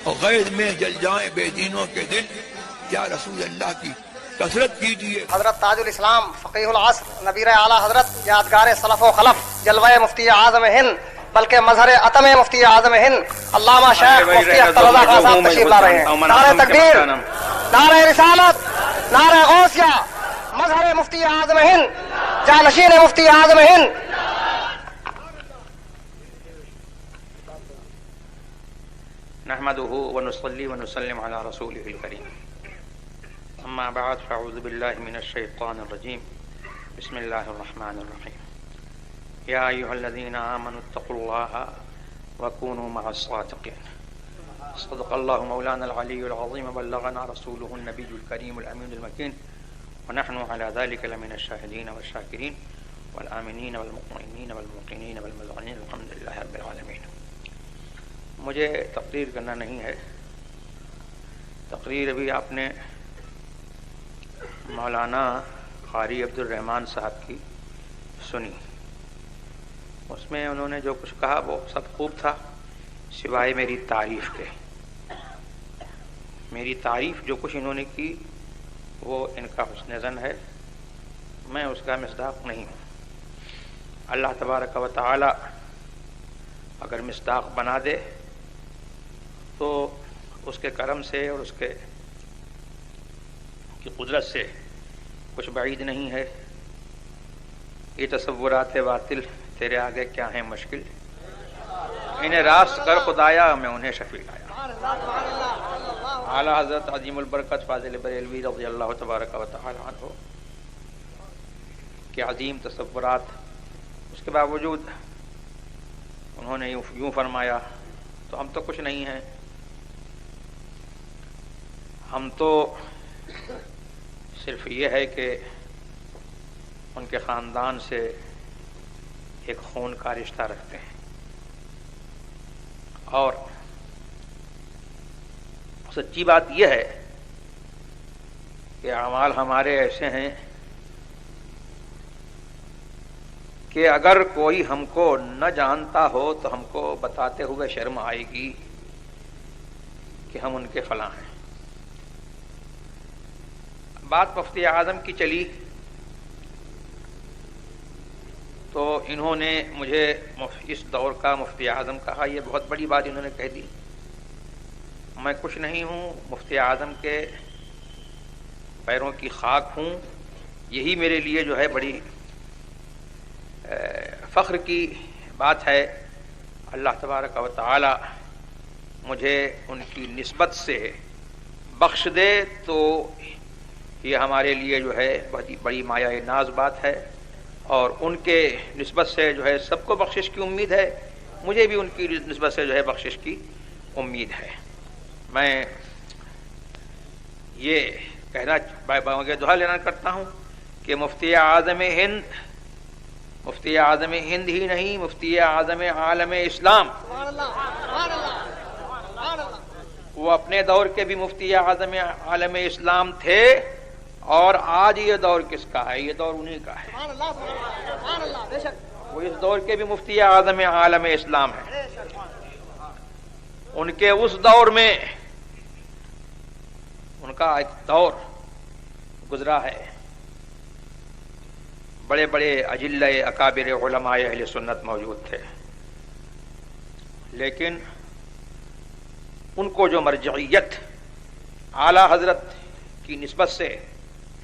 اور غیظ میں جل جائیں بے دینوں کے دل، یا رسول اللہ کی کثرت کیجیے۔ حضرت تاج الاسلام فقیہ العصر نبیر اعلیٰ حضرت یادگار سلف و خلف جلوہ مفتی اعظم ہند بلکہ مظہر عتم مفتی اعظم ہند علامہ شیخ مفتی اختر رضا خان صاحب تشریف لا رہے ہیں۔ نعرہ تکبیر، نعرہ رسالت، نعرہ غوثیہ، مظہر مفتی اعظم ہند، جانشین مفتی اعظم ہند۔ نحمده ونصلي ونسلم على رسوله الكريم، اما بعد فاعوذ بالله من الشيطان الرجيم، بسم الله الرحمن الرحيم، يا ايها الذين امنوا اتقوا الله وكونوا مع الصادقين، صدق الله مولانا العلي العظيم، بلغنا رسوله النبي الكريم الامين المكين، ونحن على ذلك لمن الشاهدين والشاكرين والآمنين والمطمئنين والموقنين والمذعنين، الحمد لله رب العالمين۔ مجھے تقریر کرنا نہیں ہے، تقریر ابھی آپ نے مولانا قاری عبد الرحمن صاحب کی سنی، اس میں انہوں نے جو کچھ کہا وہ سب خوب تھا سوائے میری تعریف کے۔ میری تعریف جو کچھ انہوں نے کی وہ ان کا حسن ظن ہے، میں اس کا مصداق نہیں ہوں۔ اللہ تبارک و تعالی اگر مصداق بنا دے تو اس کے کرم سے اور اس کے کی قدرت سے کچھ بعید نہیں ہے۔ یہ تصورات باطل تیرے آگے کیا ہیں مشکل، انہیں راست کر خدایا میں انہیں شفیع لایا۔ اعلیٰ حضرت عظیم البرکت فاضل بریلوی رضی اللہ تبارک و تعالی عنہ کے عظیم تصورات، اس کے باوجود انہوں نے یوں فرمایا تو ہم تو کچھ نہیں ہیں، ہم تو صرف یہ ہے کہ ان کے خاندان سے ایک خون کا رشتہ رکھتے ہیں، اور سچی بات یہ ہے کہ اعمال ہمارے ایسے ہیں کہ اگر کوئی ہم کو نہ جانتا ہو تو ہم کو بتاتے ہوئے شرم آئے گی کہ ہم ان کے فلاں ہیں۔ بات مفتی اعظم کی چلی تو انہوں نے مجھے اس دور کا مفتی اعظم کہا، یہ بہت بڑی بات انہوں نے کہہ دی۔ میں کچھ نہیں ہوں، مفتی اعظم کے پیروں کی خاک ہوں، یہی میرے لیے جو ہے بڑی فخر کی بات ہے۔ اللہ تبارک و تعالی مجھے ان کی نسبت سے بخش دے تو یہ ہمارے لیے جو ہے بہت بڑی مایہ ناز بات ہے، اور ان کے نسبت سے جو ہے سب کو بخشش کی امید ہے، مجھے بھی ان کی نسبت سے جو ہے بخشش کی امید ہے۔ میں یہ کہنا دعا لینا کرتا ہوں کہ مفتی اعظم ہند ہی نہیں، مفتی اعظم عالم اسلام، وہ اپنے دور کے بھی مفتی اعظم عالم اسلام تھے، اور آج یہ دور کس کا ہے؟ یہ دور انہی کا ہے۔ وہ اس دور کے بھی مفتی اعظم عالم اسلام ہیں۔ ان کے اس دور میں ان کا ایک دور گزرا ہے، بڑے بڑے اجلہ اکابر علماء اہل سنت موجود تھے، لیکن ان کو جو مرجعیت اعلیٰ حضرت کی نسبت سے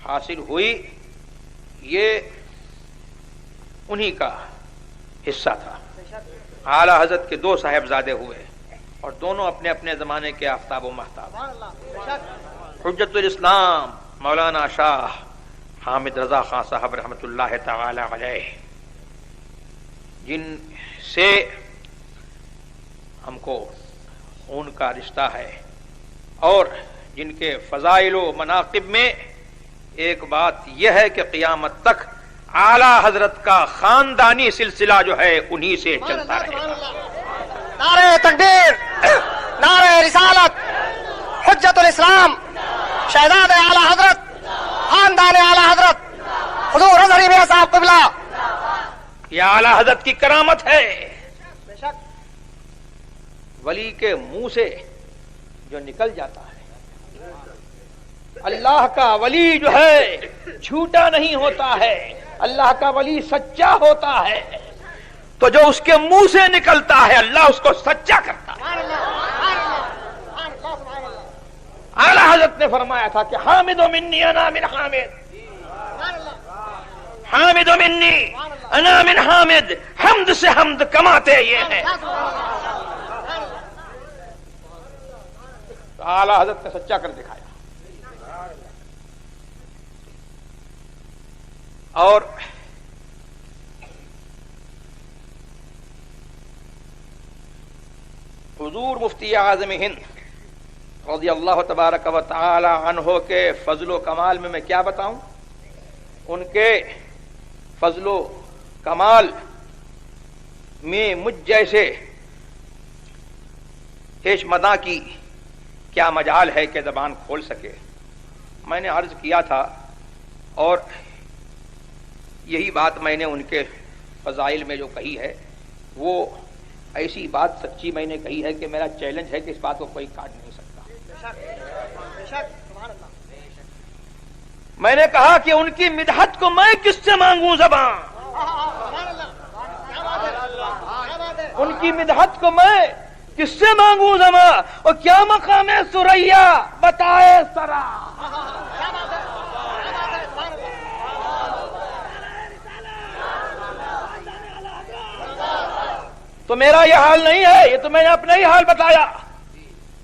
حاصل ہوئی یہ انہی کا حصہ تھا۔ اعلیٰ حضرت کے دو صاحبزادے ہوئے اور دونوں اپنے اپنے زمانے کے آفتاب و مہتاب۔ حجت الاسلام مولانا شاہ حامد رضا خان صاحب رحمۃ اللہ تعالی علیہ، جن سے ہم کو خون کا رشتہ ہے، اور جن کے فضائل و مناقب میں ایک بات یہ ہے کہ قیامت تک اعلیٰ حضرت کا خاندانی سلسلہ جو ہے انہی سے چلتا رہے گا۔ نعرہ تکبیر، نعرہ رسالت، حجت الاسلام، شہزاد اعلیٰ حضرت، خاندان اعلیٰ حضرت حضور اظہری میاں صاحب قبلہ، یہ اعلیٰ حضرت کی کرامت ہے۔ ولی کے منہ سے جو نکل جاتا ہے. اللہ کا ولی جو ہے جھوٹا نہیں ہوتا ہے, اللہ کا ولی سچا ہوتا ہے. تو جو اس کے منہ سے نکلتا ہے اللہ اس کو سچا کرتا ہے. اعلیٰ حضرت نے فرمایا تھا کہ حامد منی انا من حامد, حامد منی انا من حامد, حمد سے حمد کماتے یہ ہیں. اعلیٰ حضرت نے سچا کر دکھایا. اور حضور مفتی اعظم ہند رضی اللہ تبارک و تعالی عنہ کے فضل و کمال میں کیا بتاؤں. ان کے فضل و کمال میں مجھ جیسے ہیش مداں کی کیا مجال ہے کہ زبان کھول سکے. میں نے عرض کیا تھا اور یہی بات میں نے ان کے فضائل میں جو کہی ہے وہ ایسی بات سچی میں نے کہی ہے کہ میرا چیلنج ہے کہ اس بات کو کوئی کاٹ نہیں سکتا. میں نے کہا کہ ان کی مدحت کو میں کس سے مانگوں زبان, ان کی مدحت کو میں کس سے مانگوں زبان, اور کیا مقام ہے سریا بتائے سرا. تو میرا یہ حال نہیں ہے, یہ تو میں نے اپنا ہی حال بتایا.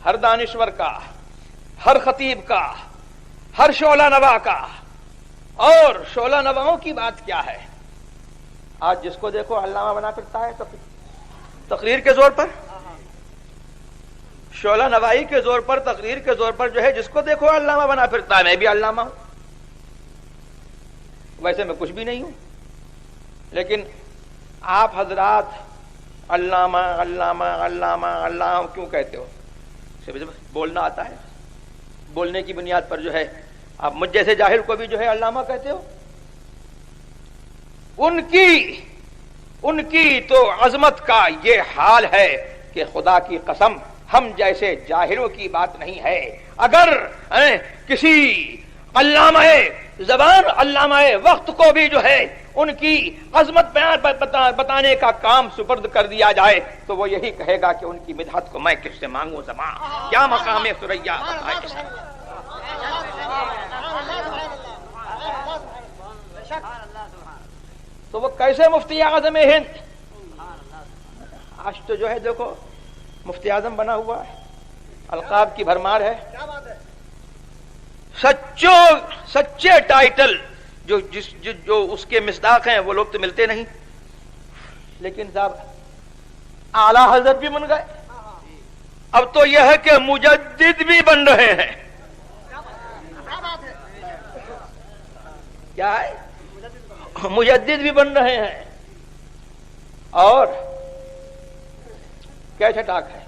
ہر دانشور کا, ہر خطیب کا, ہر شعلہ نوا کا. اور شعلہ نواؤں کی بات کیا ہے, آج جس کو دیکھو علامہ بنا پھرتا ہے. تقریر کے زور پر, شعلہ نوائی کے زور پر, تقریر کے زور پر جو ہے جس کو دیکھو علامہ بنا پھرتا ہے. میں بھی علامہ ہوں, ویسے میں کچھ بھی نہیں ہوں, لیکن آپ حضرات علامہ علامہ علامہ علامہ کیوں کہتے ہو؟ بولنا آتا ہے, بولنے کی بنیاد پر جو ہے آپ مجھ جیسے جاہل کو بھی جو ہے علامہ کہتے ہو. ان کی تو عظمت کا یہ حال ہے کہ خدا کی قسم ہم جیسے جاہلوں کی بات نہیں ہے. اگر کسی علامہ زبان, علامہ وقت کو بھی جو ہے ان کی عظمت بتانے کا کام سپرد کر دیا جائے تو وہ یہی کہے گا کہ ان کی مدحت کو میں کس سے مانگوں زبان, کیا مقام ہے سریا. تو وہ کیسے مفتی اعظم ہند, آج تو جو ہے دیکھو مفتی اعظم بنا ہوا ہے, القاب کی بھرمار ہے. سچے ٹائٹل جو اس کے مصداق ہیں وہ لوگ تو ملتے نہیں. لیکن صاحب اعلی حضرت بھی بن گئے, اب تو یہ ہے کہ مجدد بھی بن رہے ہیں. کیا ہے, مجدد بھی بن رہے ہیں. اور کیا چھٹاک ہے,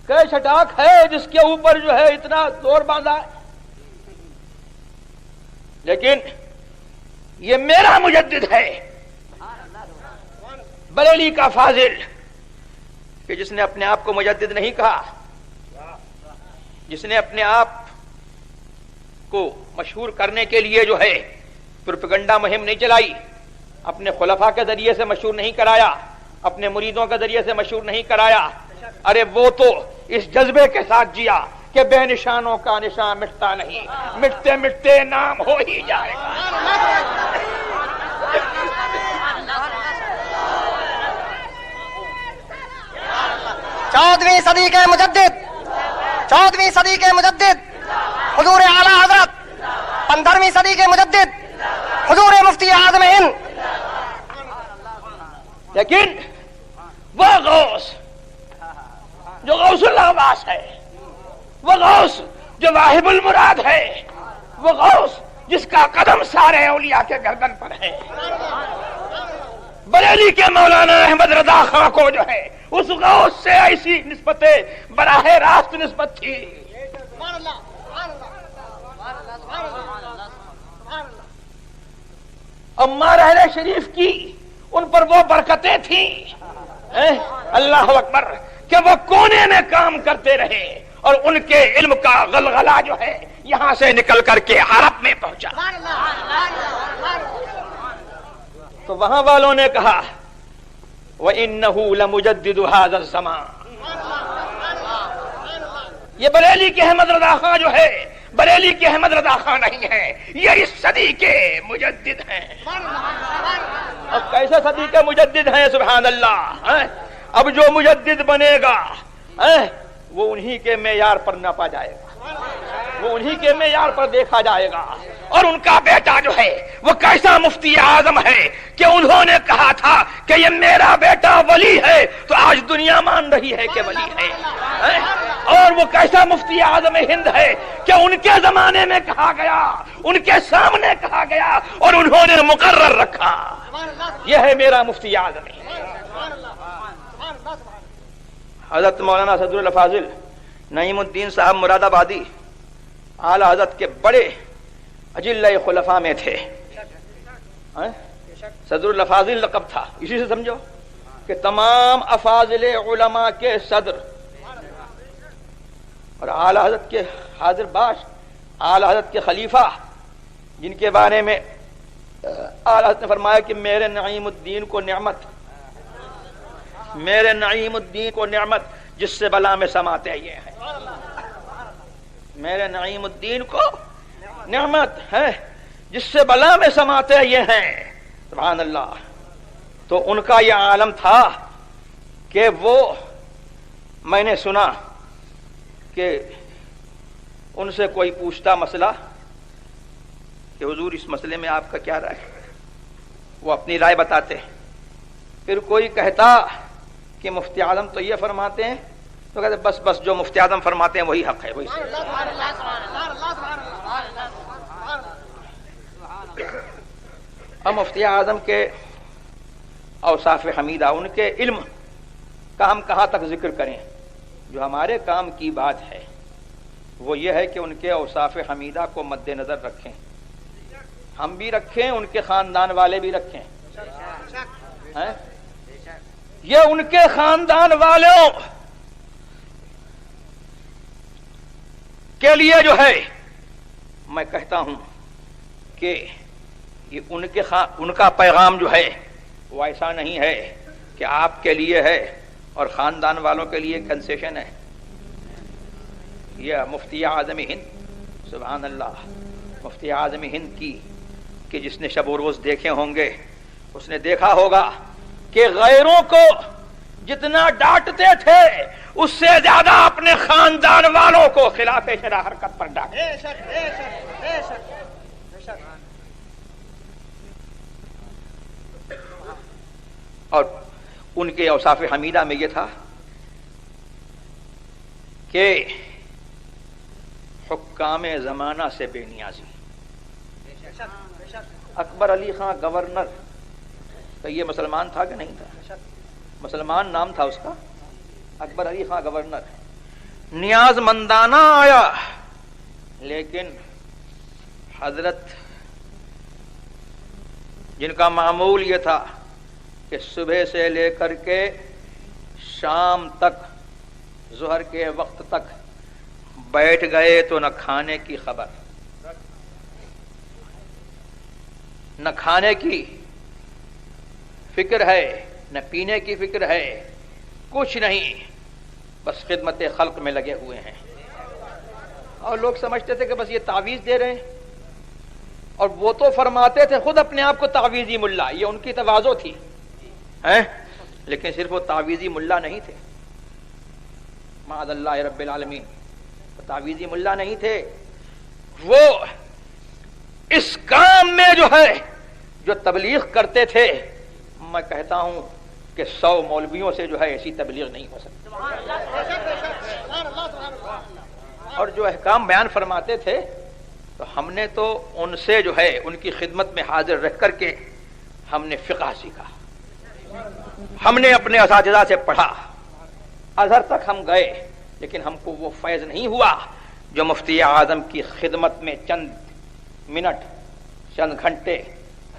کیا چھٹاک ہے جس کے اوپر جو ہے اتنا زور باندھا ہے. لیکن یہ میرا مجدد ہے, بریلی کا فاضل, کہ جس نے اپنے آپ کو مجدد نہیں کہا, جس نے اپنے آپ کو مشہور کرنے کے لیے جو ہے پروپیگنڈا مہم نہیں چلائی, اپنے خلفاء کے ذریعے سے مشہور نہیں کرایا, اپنے مریدوں کے ذریعے سے مشہور نہیں کرایا. ارے وہ تو اس جذبے کے ساتھ جیا کہ بے نشانوں کا نشان مٹتا نہیں, مٹتے مٹتے نام ہو ہی جائے گا. 14ویں صدی کے مجدد, 14ویں صدی کے مجدد حضور اعلی حضرت, 15ویں صدی کے مجدد حضور مفتی اعظم ہند. لیکن وہ غوث جو غوث العباس ہے, وہ غوث جو واہب المراد ہے, وہ غوث جس کا قدم سارے اولیاء کے گردن پر ہے, بریلی کے مولانا احمد رضا خان کو جو ہے اس غوث سے ایسی نسبت براہ راست نسبت تھی. اما رحلہ شریف کی ان پر وہ برکتیں تھیں, اللہ اکبر, کہ وہ کونے میں کام کرتے رہے اور ان کے علم کا غلغلہ جو ہے یہاں سے نکل کر کے عرب میں پہنچا. تو وہاں والوں نے کہا وَإِنَّهُ لَمُجَدِّدُ هَذَا الزَّمَانِ. یہ بریلی کے احمد رضا خان جو ہے بریلی کے احمد رضا خان نہیں ہے، یہ اس صدی کے مجدد ہیں. اب کیسے صدی کے مجدد ہیں؟ سبحان اللہ. اب جو مجدد بنے گا وہ انہی کے معیار پر ناپا جائے گا، وہ انہی کے معیار پر دیکھا جائے گا. اور ان کا بیٹا جو ہے وہ کیسا مفتی اعظم ہے کہ انہوں نے کہا تھا کہ یہ میرا بیٹا ولی ہے، تو آج دنیا مان رہی ہے کہ ولی ہے. اور وہ کیسا مفتی اعظم ہند ہے کہ ان کے زمانے میں کہا گیا، ان کے سامنے کہا گیا اور انہوں نے مقرر رکھا. یہ ہے میرا مفتی اعظم. حضرت مولانا صدر الفاضل نعیم الدین صاحب مراد آبادی اعلی حضرت کے بڑے اجلہ خلفاء میں تھے. صدر الفاضل لقب تھا، اسی سے سمجھو کہ تمام افاضل علماء کے صدر. اور اعلی حضرت کے حاضر باش، اعلی حضرت کے خلیفہ، جن کے بارے میں اعلی حضرت نے فرمایا کہ میرے نعیم الدین کو نعمت، میرے نعیم الدین کو نعمت جس سے بلا میں سماتے یہ ہیں. میرے نعیم الدین کو نعمت ہے جس سے بلا میں سماتے یہ ہیں. سبحان اللہ. تو ان کا یہ عالم تھا کہ وہ، میں نے سنا کہ ان سے کوئی پوچھتا مسئلہ کہ حضور اس مسئلے میں آپ کا کیا رائے، وہ اپنی رائے بتاتے. پھر کوئی کہتا کہ مفتی اعظم تو یہ فرماتے ہیں، تو کہتے بس بس جو مفتی اعظم فرماتے ہیں وہی حق ہے، وہی صحیح. اب مفتی اعظم کے اوصاف حمیدہ، ان کے علم کا ہم کہاں تک ذکر کریں؟ جو ہمارے کام کی بات ہے وہ یہ ہے کہ ان کے اوصاف حمیدہ کو مد نظر رکھیں، ہم بھی رکھیں، ان کے خاندان والے بھی رکھیں. یہ ان کے خاندان والوں کے لیے جو ہے میں کہتا ہوں کہ یہ ان کا پیغام جو ہے وہ ایسا نہیں ہے کہ آپ کے لیے ہے اور خاندان والوں کے لیے کنسیشن ہے. یہ مفتی اعظم ہند، سبحان اللہ، مفتی اعظم ہند کی کہ جس نے شب و روز دیکھے ہوں گے اس نے دیکھا ہوگا کہ غیروں کو جتنا ڈانٹتے تھے اس سے زیادہ اپنے خاندان والوں کو خلاف شرع حرکت پر ڈانٹے. اور ان کے اوصاف حمیدہ میں یہ تھا کہ حکام زمانہ سے بے نیازی. اکبر علی خان گورنر، تو یہ مسلمان تھا کہ نہیں تھا؟ مسلمان نام تھا اس کا، اکبر علی خان گورنر. نیاز مندانہ آیا، لیکن حضرت جن کا معمول یہ تھا کہ صبح سے لے کر کے شام تک، ظہر کے وقت تک بیٹھ گئے تو نہ کھانے کی خبر، نہ کھانے کی فکر ہے، نہ پینے کی فکر ہے، کچھ نہیں، بس خدمت خلق میں لگے ہوئے ہیں. اور لوگ سمجھتے تھے کہ بس یہ تعویذ دے رہے ہیں، اور وہ تو فرماتے تھے خود اپنے آپ کو تعویذی ملا، یہ ان کی تواضع تھی، لیکن صرف وہ تعویذی ملا نہیں تھے، معاذ اللہ رب العالمین، تعویذی ملا نہیں تھے. وہ اس کام میں جو ہے جو تبلیغ کرتے تھے، میں کہتا ہوں کہ 100 مولویوں سے جو ہے ایسی تبلیغ نہیں ہو سکتی. اور جو احکام بیان فرماتے تھے تو ہم نے تو ان سے جو ہے ان کی خدمت میں حاضر رہ کر کے ہم نے فقہ سیکھا، ہم نے اپنے اساتذہ سے پڑھا، ازہر تک ہم گئے، لیکن ہم کو وہ فیض نہیں ہوا جو مفتی اعظم کی خدمت میں چند منٹ، چند گھنٹے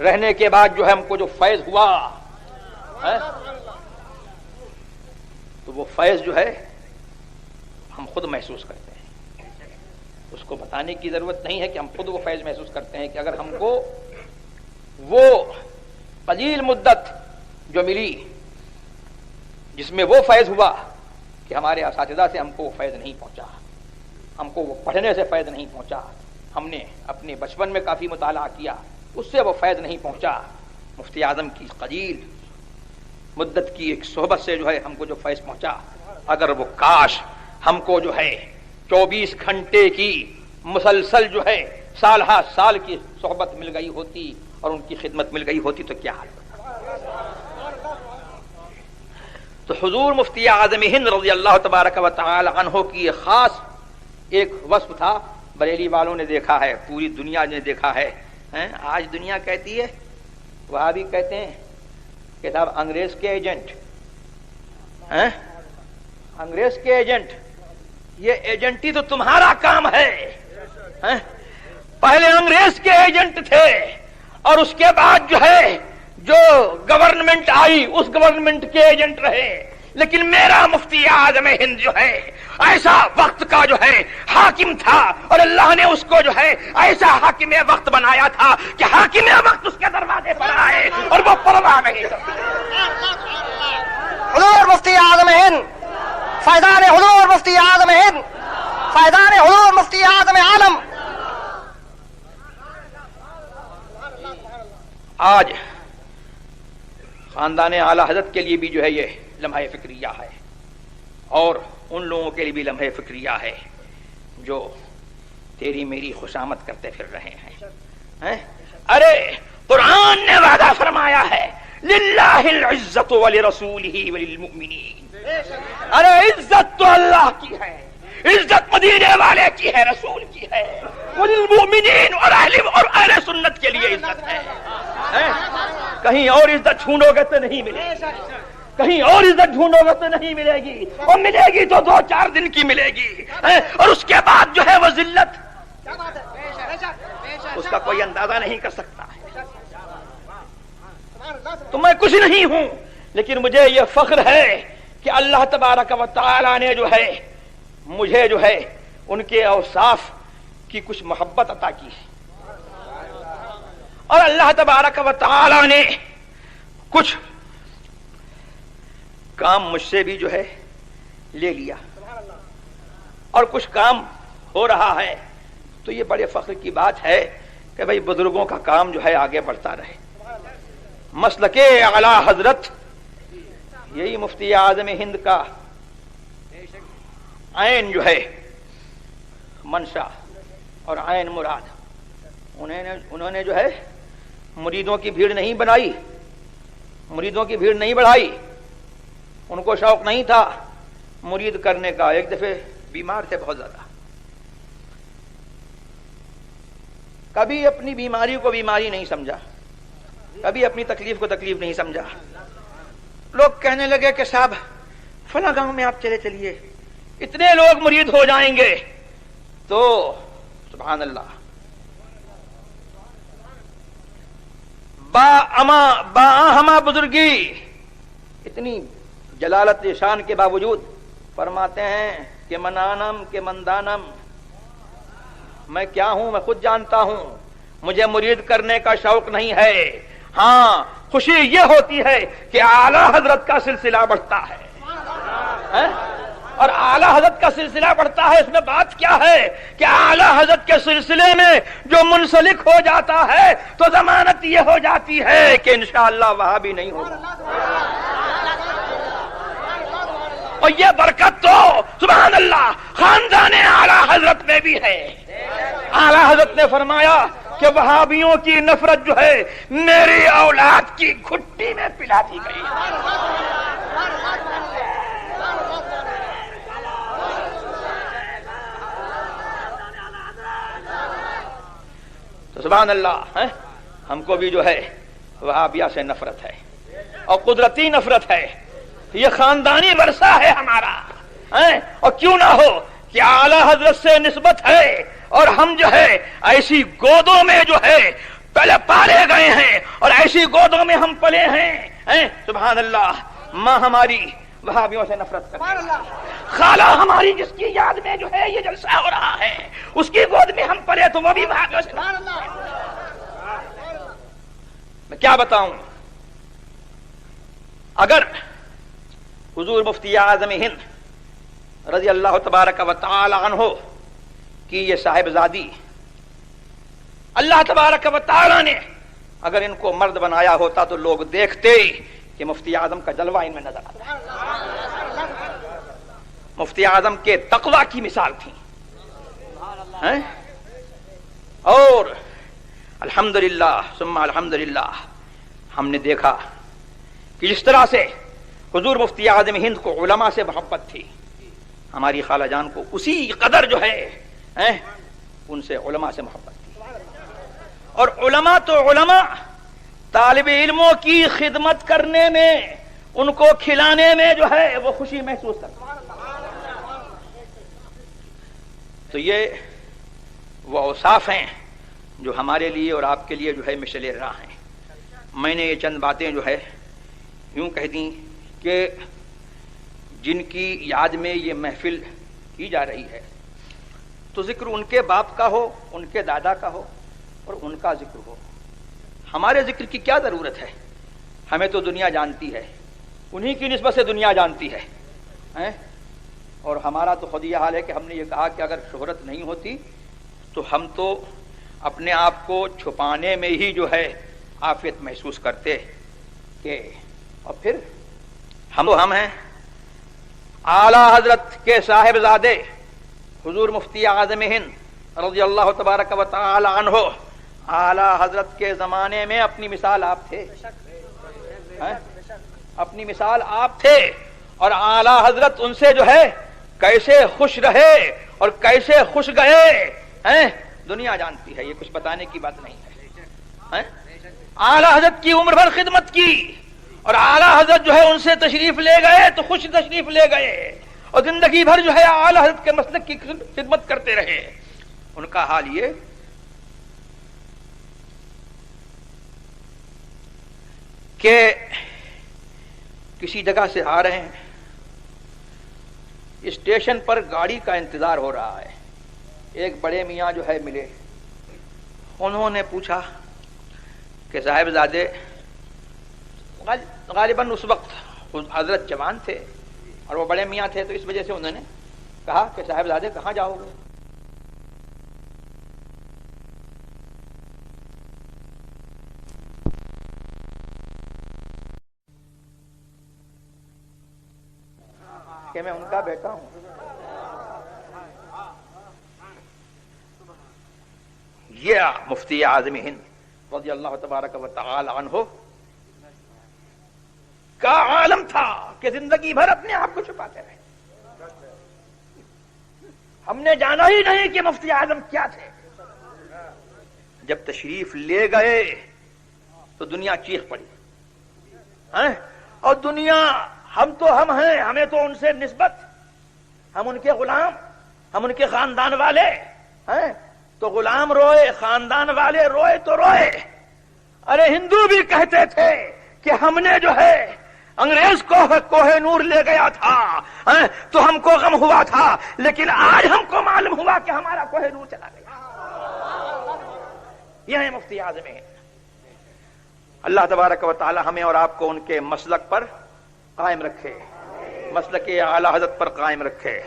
رہنے کے بعد جو ہے ہم کو جو فیض ہوا ہے. تو وہ فیض جو ہے ہم خود محسوس کرتے ہیں. اس کو بتانے کی ضرورت نہیں ہے کہ ہم خود وہ فیض محسوس کرتے ہیں کہ اگر ہم کو وہ قلیل مدت جو ملی جس میں وہ فیض ہوا کہ ہمارے اساتذہ سے ہم کو وہ فیض نہیں پہنچا، ہم کو وہ پڑھنے سے فیض نہیں پہنچا، ہم نے اپنے بچپن میں کافی مطالعہ کیا اس سے وہ فیض نہیں پہنچا، مفتی اعظم کی قلیل مدت کی ایک صحبت سے جو ہے ہم کو جو فیض پہنچا، اگر وہ کاش ہم کو جو ہے 24 گھنٹے کی مسلسل جو ہے سال ہا سال کی صحبت مل گئی ہوتی اور ان کی خدمت مل گئی ہوتی تو کیا حال ہوتا. تو حضور مفتی اعظم ہند رضی اللہ تبارک و تعالی عنہ کی یہ خاص ایک وصف تھا. بریلی والوں نے دیکھا ہے، پوری دنیا نے دیکھا ہے. آج دنیا کہتی ہے، وہاں بھی کہتے ہیں کہ صاحب انگریز کے ایجنٹ، انگریز کے ایجنٹ. یہ ایجنٹی تو تمہارا کام ہے. پہلے انگریز کے ایجنٹ تھے اور اس کے بعد جو ہے جو گورنمنٹ آئی اس گورنمنٹ کے ایجنٹ رہے. لیکن میرا مفتی اعظم ہند جو ہے ایسا وقت کا جو ہے حاکم تھا اور اللہ نے اس کو جو ہے ایسا حاکم وقت بنایا تھا کہ حاکم وقت اس کے دروازے پر آئے اور وہ پرواہ نہیں کرتے. حضور مفتی اعظم ہند، فیضان حضور مفتی اعظم ہند، فیضان حضور مفتی اعظم عالم. آج خاندان اعلی حضرت کے لیے بھی جو ہے یہ لمحہ فکریہ ہے اور ان لوگوں کے لیے بھی لمحہ فکریہ ہے جو تیری میری خوشامد کرتے پھر رہے ہیں. ارے قرآن نے وعدہ فرمایا ہے للہ العزت ولرسولہ وللمؤمنین. ارے عزت تو اللہ کی ہے، عزت مدینے والے کی ہے، رسول کی ہے، وللمؤمنین اور اہل سنت کے لیے عزت ہے. کہیں اور عزت ڈھونڈو گے تو نہیں ملے گی، کہیں اور عزت ڈھونڈو گے تو نہیں ملے گی، اور ملے گی تو 2-4 دن کی ملے گی اور اس کے بعد جو ہے وہ ذلت اس کا کوئی اندازہ نہیں کر سکتا. تو میں کچھ نہیں ہوں لیکن مجھے یہ فخر ہے کہ اللہ تبارک و تعالی نے جو ہے مجھے جو ہے ان کے اوصاف کی کچھ محبت عطا کی ہے اور اللہ تبارک و تعالی نے کچھ کام مجھ سے بھی جو ہے لے لیا اور کچھ کام ہو رہا ہے. تو یہ بڑے فخر کی بات ہے کہ بھئی بزرگوں کا کام جو ہے آگے بڑھتا رہے. مسلک اعلی حضرت یہی مفتی اعظم ہند کا عین جو ہے منشا اور عین مراد. انہوں نے جو ہے مریدوں کی بھیڑ نہیں بنائی، مریدوں کی بھیڑ نہیں بڑھائی. ان کو شوق نہیں تھا مرید کرنے کا. ایک دفعہ بیمار تھے بہت زیادہ، کبھی اپنی بیماری کو بیماری نہیں سمجھا، کبھی اپنی تکلیف کو تکلیف نہیں سمجھا. لوگ کہنے لگے کہ صاحب فلاں گاؤں میں آپ چلے چلیے، اتنے لوگ مرید ہو جائیں گے. تو سبحان اللہ، با ہما بزرگی اتنی جلالت شان کے باوجود فرماتے ہیں کہ منانم کے مندانم، میں کیا ہوں میں خود جانتا ہوں، مجھے مرید کرنے کا شوق نہیں ہے. ہاں خوشی یہ ہوتی ہے کہ اعلی حضرت کا سلسلہ بڑھتا ہے اور اعلی حضرت کا سلسلہ بڑھتا ہے. اس میں بات کیا ہے کہ اعلی حضرت کے سلسلے میں جو منسلک ہو جاتا ہے تو ضمانت یہ ہو جاتی ہے کہ انشاءاللہ وہاں بھی نہیں ہوگا. اور یہ برکت تو سبحان اللہ خاندان اعلی حضرت میں بھی ہے. اعلی حضرت نے فرمایا کہ وہابیوں کی نفرت جو ہے میری اولاد کی گھٹی میں پلا دی گئی. تو سبحان اللہ ہم کو بھی جو ہے وہابیہ سے نفرت ہے اور قدرتی نفرت ہے. یہ خاندانی ورثہ ہے ہمارا. اور کیوں نہ ہو کہ اعلی حضرت سے نسبت ہے اور ہم جو ہے ایسی گودوں میں جو ہے پہلے پالے گئے ہیں اور ایسی گودوں میں ہم پلے ہیں. سبحان اللہ، ماں ہماری وہابیوں سے نفرت کرنے والا، خالہ ہماری جس کی یاد میں جو ہے یہ جلسہ ہو رہا ہے اس کی گود میں ہم پلے تو وہ بھی وہابیوں سے نفرت۔ میں کیا بتاؤں، اگر حضور مفتی اعظم ہند رضی اللہ تبارک و تعالی عنہ کی یہ صاحبزادی اللہ تبارک و تعالی نے اگر ان کو مرد بنایا ہوتا تو لوگ دیکھتے کہ مفتی اعظم کا جلوہ ان میں نظر آتا، مفتی اعظم کے تقوی کی مثال تھی۔ اور الحمدللہ ثم الحمدللہ ہم نے دیکھا کہ جس طرح سے حضور مفتی اعظم ہند کو علماء سے محبت تھی، ہماری خالہ جان کو اسی قدر جو ہے ان سے علماء سے محبت تھی۔ اور علماء تو علماء طالب علموں کی خدمت کرنے میں، ان کو کھلانے میں جو ہے وہ خوشی محسوس کرتے ہیں۔ تو یہ وہ اوصاف ہیں جو ہمارے لیے اور آپ کے لیے جو ہے مشعل راہ ہیں۔ میں نے یہ چند باتیں جو ہے یوں کہہ دیں کہ جن کی یاد میں یہ محفل کی جا رہی ہے تو ذکر ان کے باپ کا ہو، ان کے دادا کا ہو اور ان کا ذکر ہو، ہمارے ذکر کی کیا ضرورت ہے؟ ہمیں تو دنیا جانتی ہے، انہی کی نسبت سے دنیا جانتی ہے، اور ہمارا تو خود یہ حال ہے کہ ہم نے یہ کہا کہ اگر شہرت نہیں ہوتی تو ہم تو اپنے آپ کو چھپانے میں ہی جو ہے عافیت محسوس کرتے کہ، اور پھر ہم ہیں اعلیٰ حضرت کے صاحبزادے حضور مفتی اعظم ہند رضی اللہ تبارک و تعالی عنہ، اعلیٰ حضرت کے زمانے میں اپنی مثال آپ تھے، اپنی مثال آپ تھے، اور اعلیٰ حضرت ان سے جو ہے کیسے خوش رہے اور کیسے خوش گئے دنیا جانتی ہے، یہ کچھ بتانے کی بات نہیں ہے۔ اعلیٰ حضرت کی عمر بھر خدمت کی اور اعلیٰ حضرت جو ہے ان سے تشریف لے گئے تو خوش تشریف لے گئے، اور زندگی بھر جو ہے اعلیٰ حضرت کے مسلک کی خدمت کرتے رہے۔ ان کا حال یہ کہ کسی جگہ سے آ رہے ہیں، اسٹیشن پر گاڑی کا انتظار ہو رہا ہے، ایک بڑے میاں جو ہے ملے، انہوں نے پوچھا کہ صاحبزادے، غالباً اس وقت حضرت جوان تھے اور وہ بڑے میاں تھے تو اس وجہ سے انہوں نے کہا کہ صاحبزادے کہاں جاؤ گے؟ کہ میں ان کا بیٹا ہوں۔ یہ مفتی اعظم ہند رضی اللہ تبارک و تعالی عنہ کا عالم تھا کہ زندگی بھر اپنے آپ کو چھپاتے رہے۔ ہم نے جانا ہی نہیں کہ مفتی اعظم کیا تھے، جب تشریف لے گئے تو دنیا چیخ پڑی، اور دنیا ہم تو ہم ہیں، ہمیں تو ان سے نسبت، ہم ان کے غلام، ہم ان کے خاندان والے ہیں، تو غلام روئے، خاندان والے روئے تو روئے۔ ارے ہندو بھی کہتے تھے کہ ہم نے جو ہے انگریز کو کوہ نور لے گیا تھا تو ہم کو غم ہوا تھا، لیکن آج ہم کو معلوم ہوا کہ ہمارا کوہ نور چلا گیا۔ یہ ہے مفتی اعظم ہند۔ اللہ تبارک و تعالی ہمیں اور آپ کو ان کے مسلک پر قائم رکھے، مسلک اعلیٰ حضرت پر قائم رکھے،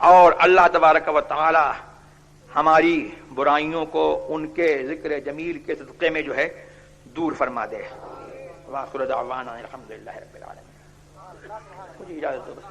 اور اللہ تبارک و تعالی ہماری برائیوں کو ان کے ذکر جمیل کے صدقے میں جو ہے دور فرما دے۔ وآخر دعوانا الحمدللہ رب العالمین۔ مجھے اجازت دو بس۔